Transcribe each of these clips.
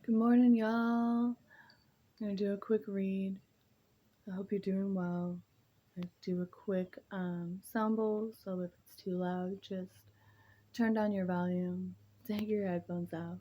Good morning, y'all. I'm gonna do a quick read. I hope you're doing well. I do a quick sound bowl, so if it's too loud, just turn down your volume, take your headphones out.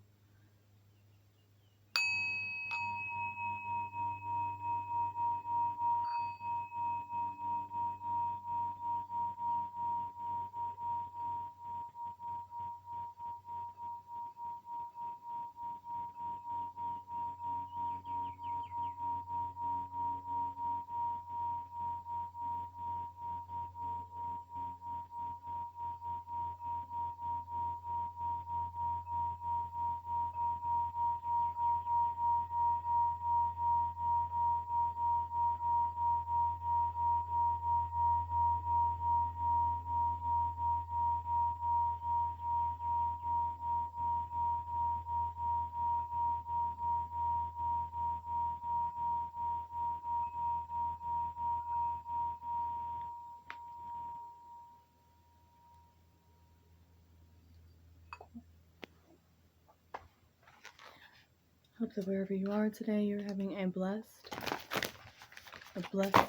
Hope that wherever you are today, you're having a blessed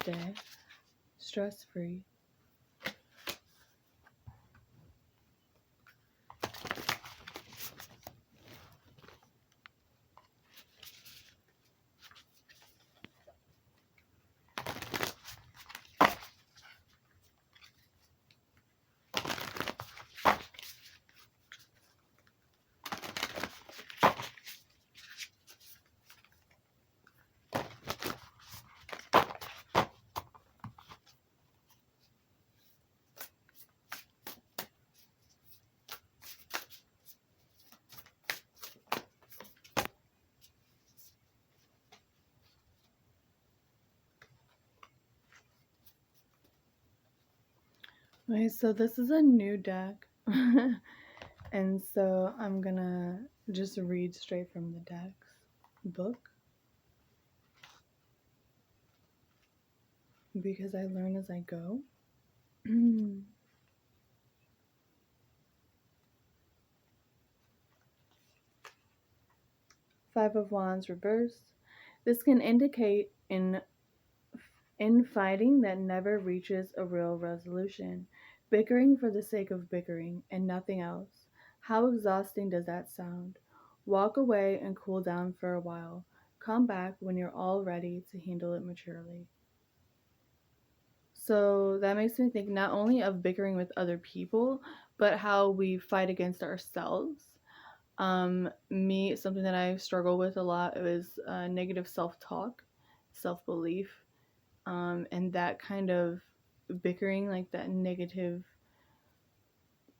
day, stress-free. Okay, so this is a new deck, and so I'm gonna just read straight from the deck's book because I learn as I go. Five of Wands reversed. This can indicate infighting that never reaches a real resolution, bickering for the sake of bickering and nothing else. How exhausting does that sound? Walk away and cool down for a while. Come back when you're all ready to handle it maturely. So that makes me think not only of bickering with other people, but how we fight against ourselves. Something that I struggle with a lot is negative self-talk, self-belief, and that kind of bickering, like that negative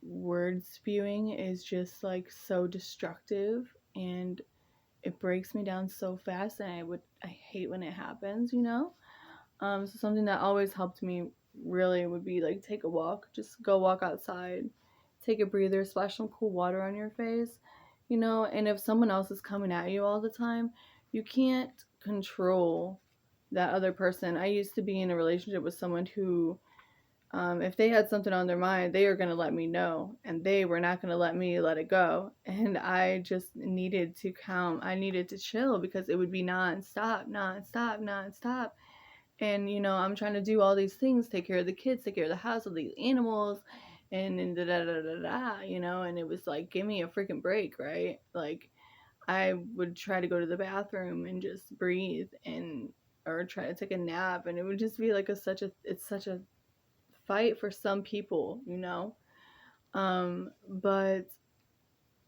word spewing, is just like so destructive, and it breaks me down so fast, and I hate when it happens, you know. So something that always helped me really would be like take a walk, just go walk outside, take a breather, splash some cool water on your face, you know. And if someone else is coming at you all the time, you can't control that other person. I used to be in a relationship with someone who, if they had something on their mind, they were going to let me know, and they were not going to let me let it go. And I just needed to calm. I needed to chill because it would be nonstop, nonstop, nonstop. And, you know, I'm trying to do all these things, take care of the kids, take care of the house, all these animals, and da da da da da, you know. And it was like, give me a freaking break, right? Like, I would try to go to the bathroom and just breathe, and or try to take a nap, and it would just be like it's such a fight for some people, you know. But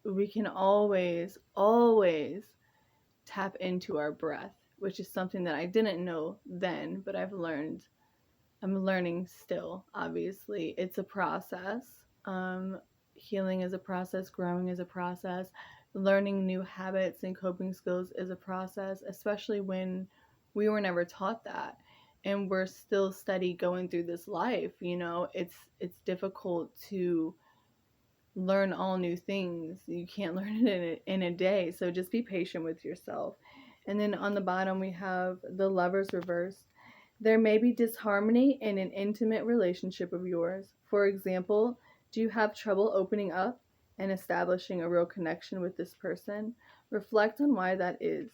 we can always tap into our breath, which is something that I didn't know then, but I'm learning still. Obviously, it's a process. Healing is a process, growing is a process, learning new habits and coping skills is a process, especially when we were never taught that. And we're still steady going through this life, you know. It's difficult to learn all new things. You can't learn it in a day. So just be patient with yourself. And then on the bottom, we have the Lovers reversed. There may be disharmony in an intimate relationship of yours. For example, do you have trouble opening up and establishing a real connection with this person? Reflect on why that is.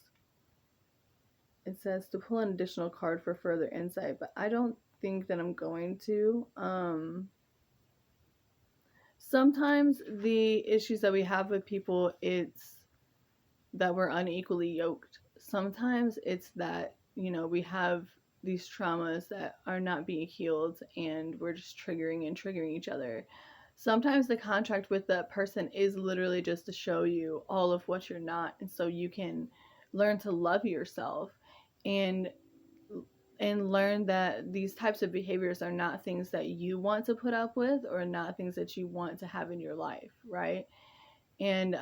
It says to pull an additional card for further insight, but I don't think that I'm going to. Sometimes the issues that we have with people, it's that we're unequally yoked. Sometimes it's that, we have these traumas that are not being healed and we're just triggering each other. Sometimes the contract with that person is literally just to show you all of what you're not, and so you can learn to love yourself and learn that these types of behaviors are not things that you want to put up with or not things that you want to have in your life, right? And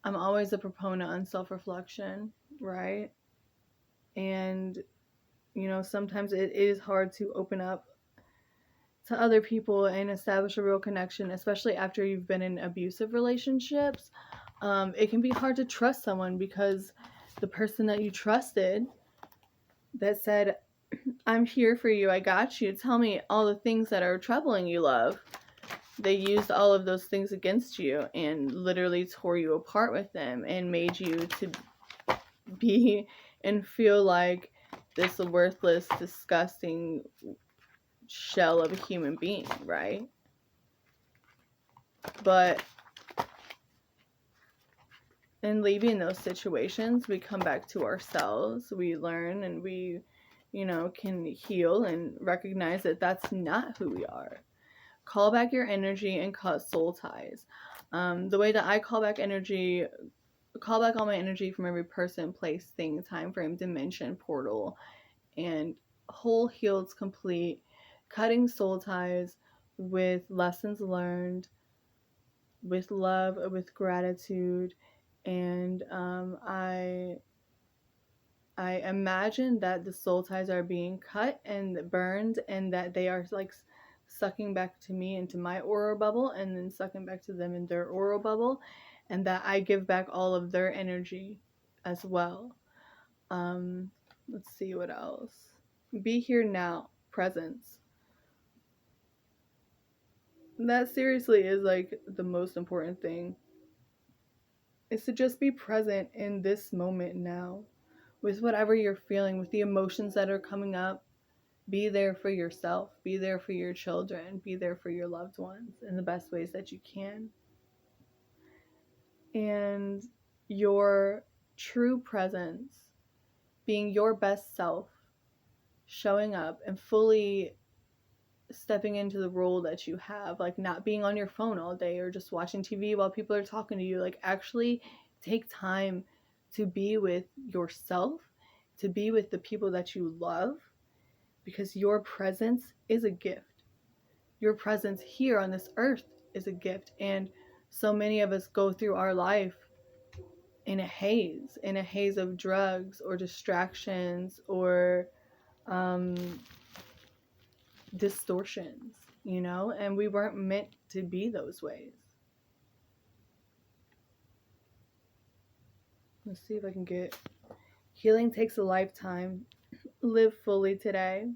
I'm always a proponent on self-reflection, right? And sometimes it is hard to open up to other people and establish a real connection, especially after you've been in abusive relationships. It can be hard to trust someone because the person that you trusted that said, I'm here for you, I got you, tell me all the things that are troubling you, love. They used all of those things against you and literally tore you apart with them and made you to be and feel like this worthless, disgusting shell of a human being, right? But in leaving those situations, we come back to ourselves, we learn, and we, can heal and recognize that that's not who we are. Call back your energy and cut soul ties. The way that I call back all my energy from every person, place, thing, time frame, dimension, portal, and whole healed, complete, cutting soul ties with lessons learned, with love, with gratitude, and I imagine that the soul ties are being cut and burned, and that they are like sucking back to me into my aura bubble, and then sucking back to them in their aura bubble, and that I give back all of their energy as well. Let's see what else. Be here now, presence. That seriously is like the most important thing. Is to just be present in this moment now with whatever you're feeling, with the emotions that are coming up. Be there for yourself, be there for your children, be there for your loved ones in the best ways that you can. And your true presence, being your best self, showing up and fully stepping into the role that you have, like not being on your phone all day or just watching TV while people are talking to you. Like actually take time to be with yourself, to be with the people that you love, because your presence is a gift. Your presence here on this earth is a gift. And so many of us go through our life in a haze of drugs or distractions or distortions, and we weren't meant to be those ways. Let's see if I can get healing takes a lifetime. Live fully today.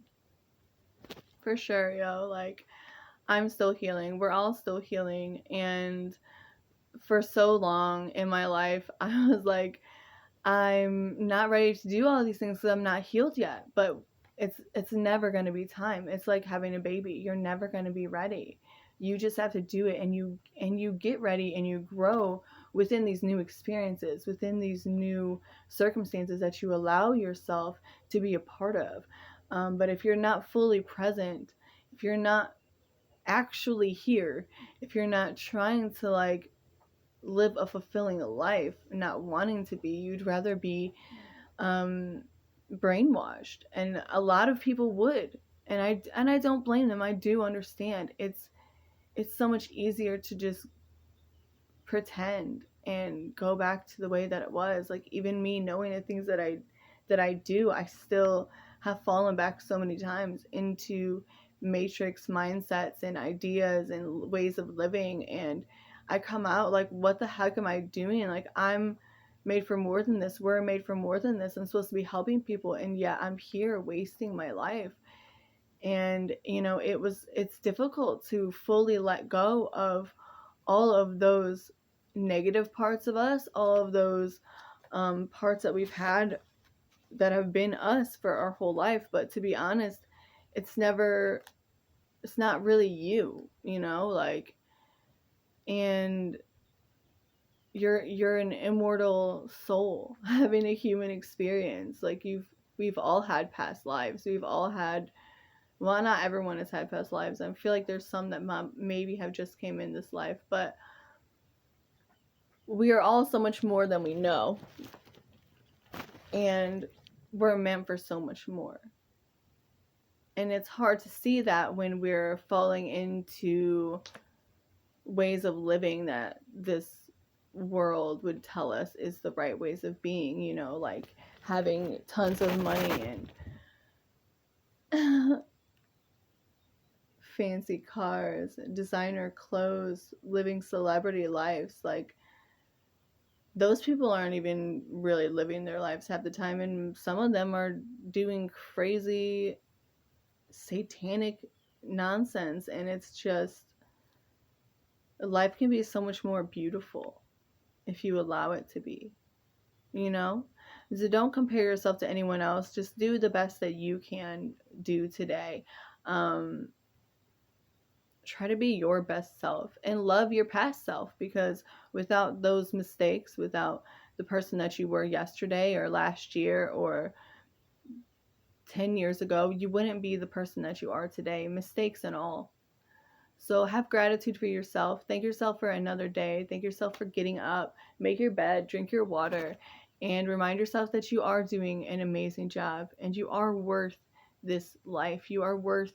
For sure, yo. Like, I'm still healing. We're all still healing. And for so long in my life, I was like, I'm not ready to do all these things because I'm not healed yet. But it's never going to be time. It's like having a baby. You're never going to be ready. You just have to do it, and you get ready and you grow within these new experiences, within these new circumstances that you allow yourself to be a part of. But if you're not fully present, if you're not actually here, if you're not trying to like live a fulfilling life, not wanting to be, you'd rather be brainwashed. And a lot of people would, and I don't blame them. I do understand. It's so much easier to just pretend and go back to the way that it was. Like even me knowing the things that I do, I still have fallen back so many times into matrix mindsets and ideas and ways of living, and I come out like, what the heck am I doing? Like, I'm made for more than this. We're made for more than this. I'm supposed to be helping people, and yet I'm here wasting my life. And it's difficult to fully let go of all of those negative parts of us, all of those parts that we've had that have been us for our whole life. But to be honest, it's not really you, you know, like, and you're an immortal soul having a human experience. Like, we've all had past lives. We've all had, well, not everyone has had past lives. I feel like there's some that maybe have just came in this life, but we are all so much more than we know, and we're meant for so much more. And it's hard to see that when we're falling into ways of living that this world would tell us is the right ways of being, you know, like having tons of money and fancy cars, designer clothes, living celebrity lives. Like, those people aren't even really living their lives half the time, and some of them are doing crazy satanic nonsense, and it's just, life can be so much more beautiful if you allow it to be, you know? So don't compare yourself to anyone else. Just do the best that you can do today. um, Try to be your best self and love your past self, because without those mistakes, without the person that you were yesterday or last year or 10 years ago, you wouldn't be the person that you are today, mistakes and all. So have gratitude for yourself. Thank yourself for another day. Thank yourself for getting up. Make your bed, drink your water, and remind yourself that you are doing an amazing job and you are worth this life. You are worth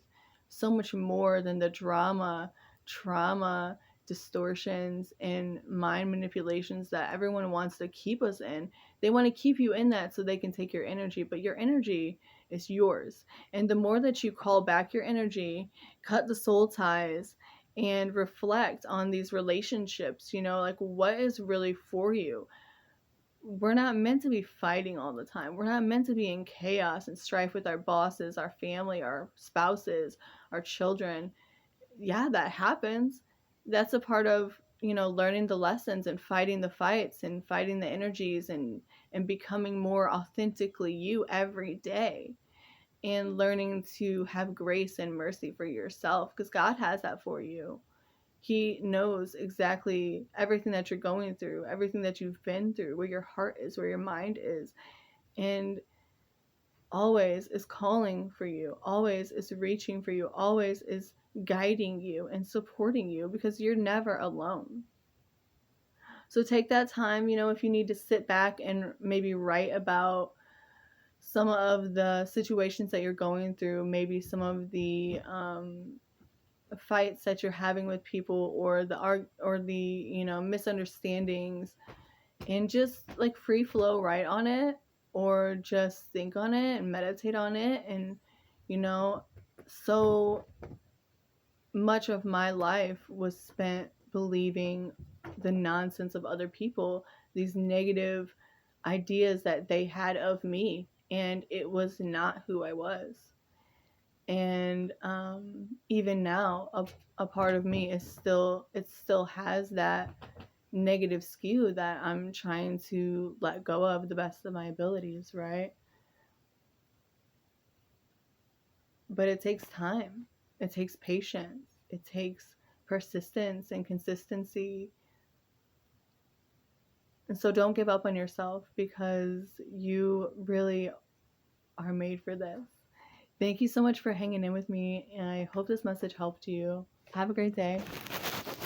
so much more than the drama, trauma, distortions, and mind manipulations that everyone wants to keep us in. They want to keep you in that so they can take your energy, but your energy is yours. And the more that you call back your energy, cut the soul ties, and reflect on these relationships, you know, like what is really for you. We're not meant to be fighting all the time. We're not meant to be in chaos and strife with our bosses, our family, our spouses, our children. Yeah, that happens. That's a part of, you know, learning the lessons and fighting the fights and fighting the energies and becoming more authentically you every day, and learning to have grace and mercy for yourself, because God has that for you. He knows exactly everything that you're going through, everything that you've been through, where your heart is, where your mind is, and always is calling for you, always is reaching for you, always is guiding you and supporting you, because you're never alone. So take that time, you know, if you need to sit back and maybe write about some of the situations that you're going through, maybe some of the fights that you're having with people, or the you know, misunderstandings, and just like free flow right on it, or just think on it and meditate on it. And you know, so much of my life was spent believing the nonsense of other people, these negative ideas that they had of me, and it was not who I was. And even now, a part of me is still, it still has that negative skew that I'm trying to let go of the best of my abilities, right? But it takes time, it takes patience, it takes persistence and consistency. And so don't give up on yourself, because you really are made for this. Thank you so much for hanging in with me, and I hope this message helped you. Have a great day.